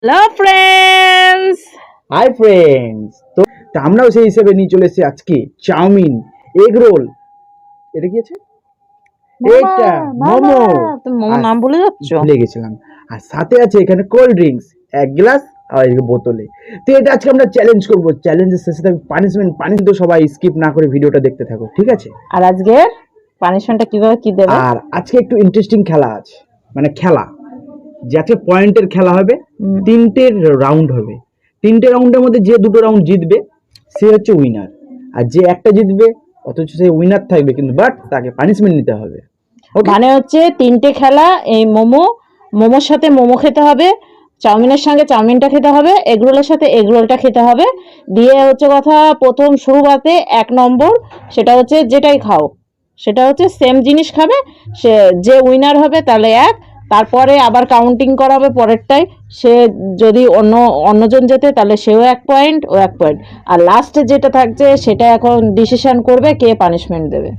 Hello friends. Hi friends. তো আমরাও সেই হিসেবে নিয়ে চলে এসেছি আজকে চাউমিন, এগ রোল, এটা কি আছে, এটা মোমো। তুমি মোমো আর নাম ভুলে যাচ্ছ? ভুলে গেছিলাম। আর সাথে আছে এখানে কোল্ড ড্রিঙ্কস এক গ্লাস আর এদিকে বোতলে। তো এটা আজকে আমরা চ্যালেঞ্জ করবো, চ্যালেঞ্জের শেষে থাকবে পানিশমেন্ট তো সবাই স্কিপ না করে ভিডিওটা দেখতে থাকো, ঠিক আছে? আর আজকে পানিশমেন্টটা কিভাবে কি দেবে? আর আজকে একটু ইন্টারেস্টিং খেলা আছে, মানে খেলা যে আজকে পয়েন্টের খেলা হবে। তিনটে রাউন্ড হবে, তিনটে রাউন্ডের মধ্যে যে দুটো রাউন্ড জিতবে সে হচ্ছে উইনার, আর যে একটা জিতবে অথচ সে উইনার থাকবে কিন্তু বাট তাকে পানিশমেন্ট নিতে হবে। মানে হচ্ছে তিনটে খেলা। এই মোমোর সাথে মোমো খেতে হবে, চাউমিনের সঙ্গে চাউমিনটা খেতে হবে, এগরোলের সাথে এগরোলটা খেতে হবে। দিয়ে হচ্ছে কথা, প্রথম শুরুতে 1 নম্বর, সেটা হচ্ছে যেটাই খাও সেটা হচ্ছে সেম জিনিস খাবে। সে যে উইনার হবে তাহলে এক, তারপরে আবার কাউন্টিং করা হবে পরেরটাই। সে যদি অন্যজন জেতে তাহলে সেও 1 পয়েন্ট, ও 1 পয়েন্ট। আর লাস্টে যেটা থাকছে সেটা এখন ডিসিশন করবে কে পানিশমেন্ট দেবে।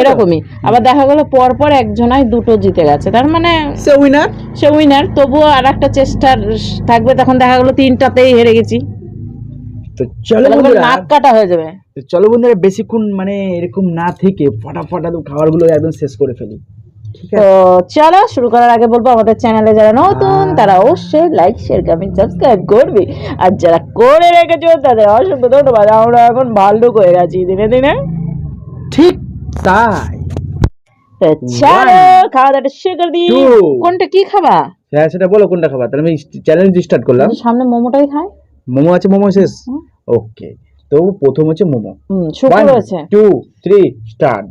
এরকমই আবার দেখা গেল পরপর একজনাই দুটো জিতে গেছে, তার মানে সে উইনার। তবুও আর একটা চেষ্টা থাকবে, তখন দেখা গেল তিনটাতেই হেরে গেছি, তো চলো বন্ধুরা, নাক কাটা হয়ে যাবে। তো চলো বন্ধুরা বেশিক্ষণ মানে এরকম না থেকে ফটাফট একদম খাবারগুলো একদম শেষ করে ফেলি, ঠিক তো আছে? চলো শুরু করার আগে বলবো, আমাদের চ্যানেলে যারা নতুন তারা অবশ্যই লাইক শেয়ার কমেন্ট সাবস্ক্রাইব করবে, আর যারা করে রেখেছো তাদের অসংখ্য ধন্যবাদ। আমরা এখন ভাল্লুক হয়ে গেছি দিনে দিনে। ঠিক তাই। তো চলো খাওয়া দাওয়াটা শুরু করে দিই। কোনটা কি খাবা? হ্যাঁ সেটা বলো কোনটা খাবার, তাহলে আমি চ্যালেঞ্জ স্টার্ট করলাম। সামনে মোমোটাই খাই। মোমো আছে, মোমো শেষ। ওকে, তো প্রথম হচ্ছে মোমো। শুক্র 1 আছে। 2 3 স্টার্ট।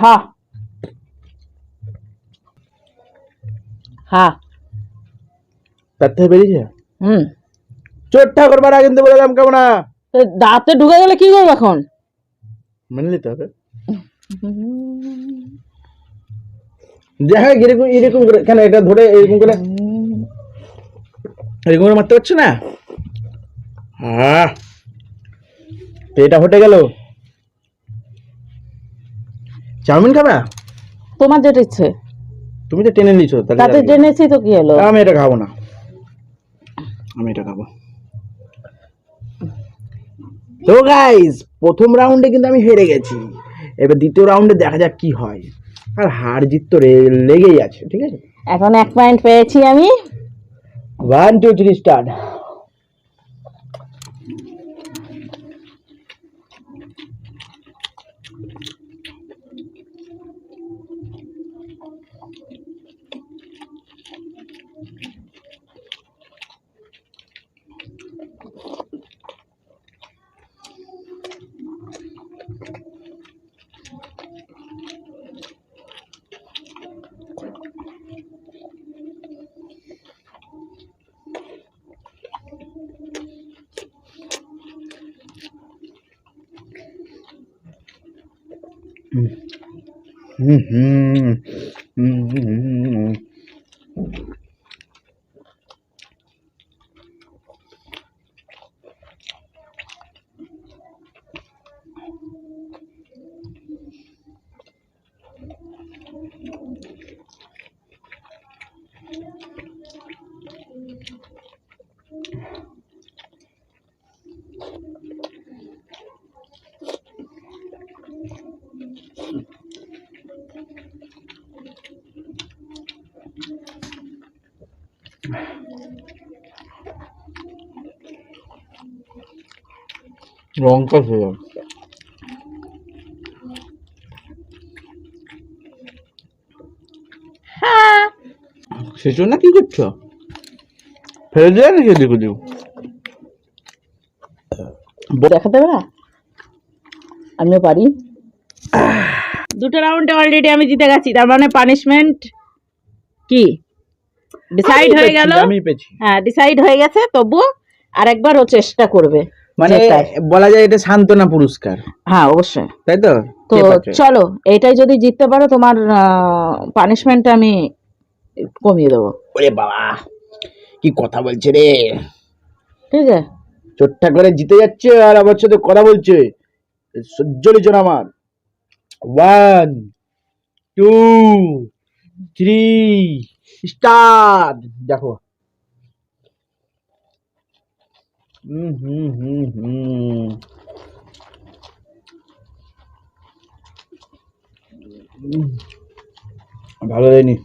হ্যাঁ হ্যাঁ তার থেকে বেরিয়েছে। চোটটা করবার আগে কিন্তু বলে দিলাম কেমন না, দাঁতে ঢুকে গেলে কি করবো এখন? মেনে নিতে হবে। দেখা এরকম এরকম করে কেন এটা ধরে এরকম করে এরকম করে মারতে পারছো না? তো এটা হটে গেল। চাউমিন খাবা? তোমার যেটা ইচ্ছে। তুমি তো টেনে নিছো, তাতে টেনেছি তো কি হলো? আমি এটা খাবো না, আমি এটা খাবো। তো গাইস প্রথম রাউন্ডে কিন্তু আমি হেরে গেছি, এবার দ্বিতীয় রাউন্ডে দেখা যাক কি হয়। আর হার জিত তো লেগেই আছে, ঠিক আছে? এখন 1 পয়েন্ট পেয়েছি আমি। 1 2 3 স্টার্ট। লঙ্কা খেয়ে সেজন্য না কি করছো? ফেলে দেয় নাকি দেখো দিও? দেখাতে হবে না, আমিও পারি। দুটো রাউন্ডে অলরেডি আমি জিতে গেছি, তার মানে পানিশমেন্ট কি ডিসাইড হয়ে গেল। আমি পেয়েছি। হ্যাঁ, ডিসাইড হয়ে গেছে। তবু আরেকবার ও চেষ্টা করবে মানে জেতার। বলা যায় এটা সান্ত্বনা পুরস্কার, হ্যাঁ অবশ্যই। তাই তো? তো কে পাচ্ছে? চলো, এটাই যদি জিততে পারো তোমার পানিশমেন্টটা আমি কমিয়ে দেবো। ওরে বাবা, কি কথা বলছে রে! ঠিক আছে, চোটটা করে জিতে যাচ্ছে আর আমার সাথে কথা বলছে। সহ্য হচ্ছে না আমার। 1 2 3 স্টার্ট। দেখো। হুম হুম হুম হুম ভালো হয়নি।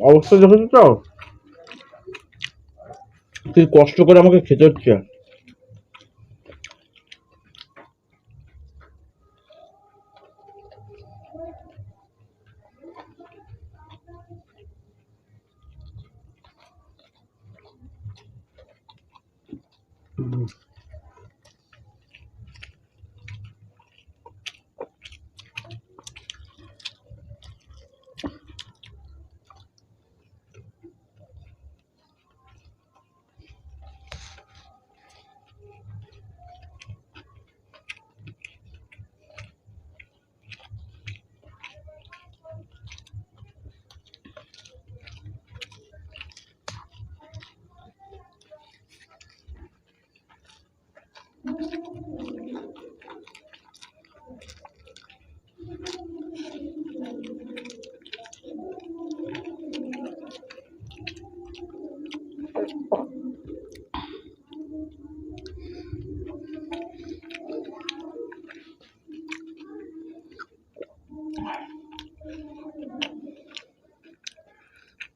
অবস্থা দেখেছো তো, কি কষ্ট করে আমাকে খেতে হচ্ছে।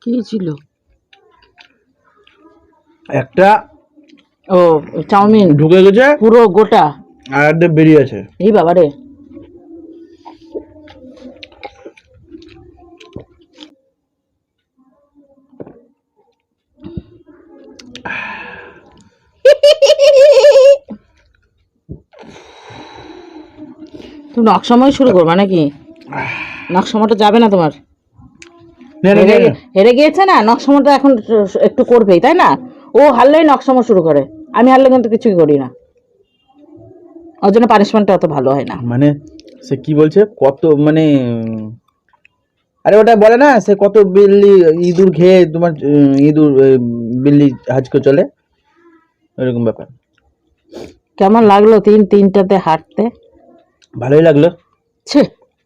কি ছিল? একটা ও, চাউমিন ঢুকে গেছে পুরো গোটা। আর একটা বেরিয়ে আছে। এই বাবা রে, তুমি নকশাময় শুরু করবা নাকি? নকশামটা যাবে না তোমার, হেরে গিয়েছে না, নকশামটা এখন একটু করবেই, তাই না? ও হারলেই নকশাম শুরু করে, আমি হারলে কিন্তু কিছুই করি না, ওর জন্য পানিশমেন্টটা অত ভালো হয় না। মানে সে কি বলছে, কত মানে আরে ওটা বলে না, সে কত বিল্লি ইঁদুর খেয়ে তোমার ইঁদুর বিল্লি হাজকে চলে, এরকম ব্যাপার। কেমন লাগলো তিনটাতে হাঁটতে? ভালোই লাগলো।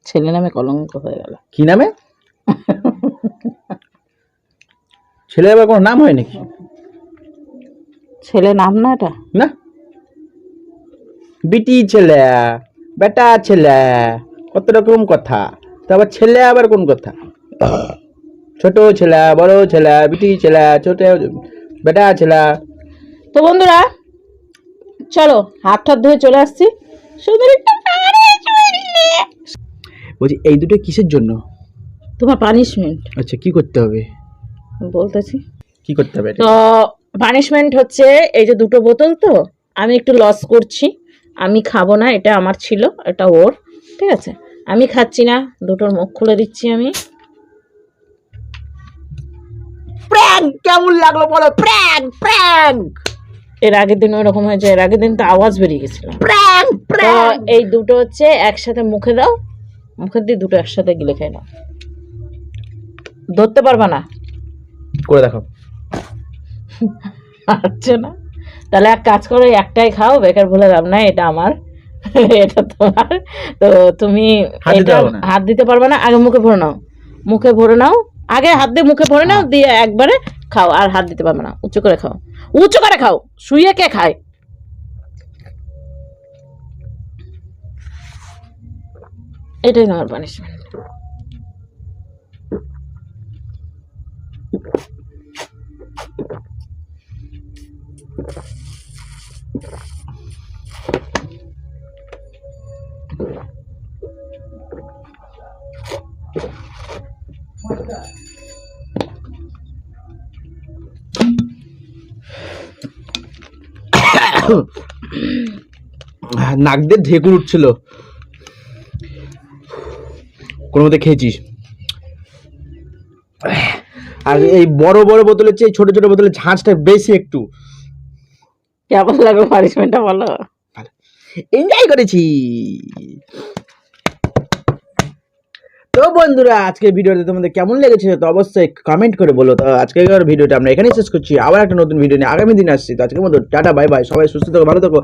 ছেলে নামে কলঙ্ক হয়ে গেল। কি নামে? ছেলে আবার কোনো নাম হয় নাকি? ছেলে নাম না এটা? না, বিটি ছেলে, বেটা ছেলে, কত রকম কথা। তারপর ছেলে আবার কোন কথা? ছোট ছেলে, বড় ছেলে, বিটি ছেলে, ছোট বেটা ছেলে। তো বন্ধুরা চলো, হাত টাত ধুয়ে চলে আসছি। সুন্দর একটা বলছি এই দুটো কিসের জন্য? তোমার পানিশমেন্ট। আচ্ছা, কি করতে হবে? বলতেছি। কি করতে হবে? তো পানিশমেন্ট হচ্ছে এই যে দুটো বোতল, তো আমি একটু লস করছি, আমি খাবো না, এটা আমার ছিল, এটা ওর, ঠিক আছে? আমি খাচ্ছি না, দুটোর মুখ খুলে দিচ্ছি আমি। প্র্যাঙ্ক কেমন লাগলো বলো? Prank prank. এর আগের দিন ওরকম হয়েছে, এর আগের দিন তো আওয়াজ বেরিয়ে গেছিল। প্র্যাঙ্ক তো প্র্যাঙ্ক। এই দুটো হচ্ছে একসাথে মুখে দাও, মুখে দিয়ে দুটো একসাথে গিলে খাই নাও। ধরতে পারবা না, করে দেখো। আচ্ছা না, তাহলে এক কাজ করো, একটাই খাও, বেকার ভুলে লাভ নাই, এটা আমার, এটা তোমার। তো তুমি হাত দিতে পারবে না, আগে মুখে ভরে নাও, মুখে ভরে নাও, আগে হাত দিয়ে মুখে ভরে নাও, দিয়ে একবারে খাও, আর হাত দিতে পারবে না, উঁচু করে খাও, উঁচু করে খাও, শুয়ে কে খায়? এটাই তোমার পানিশমেন্ট। নাক দিয়ে ঢেকুর উঠছিল, কোনো মতে খেয়েছিস। আর এই বড় বড় বোতলের চেয়ে ছোট ছোট বোতলের ঝাঁঝটা বেশি একটু। কেমন লাগলো পানিশমেন্টটা বলো? এনজয় করেছি। তো বন্ধুরা, আজকের ভিডিওটা তোমাদের কেমন লেগেছে তো অবশ্যই কমেন্ট করে বলো। তো আজকের ভিডিওটা আমরা এখানেই শেষ করছি, আবার একটা নতুন ভিডিও নিয়ে আগামী দিন আসছি। তো আজকের মতো টাটা, বাই বাই, সবাই সুস্থ থাকো, ভালো থাকো।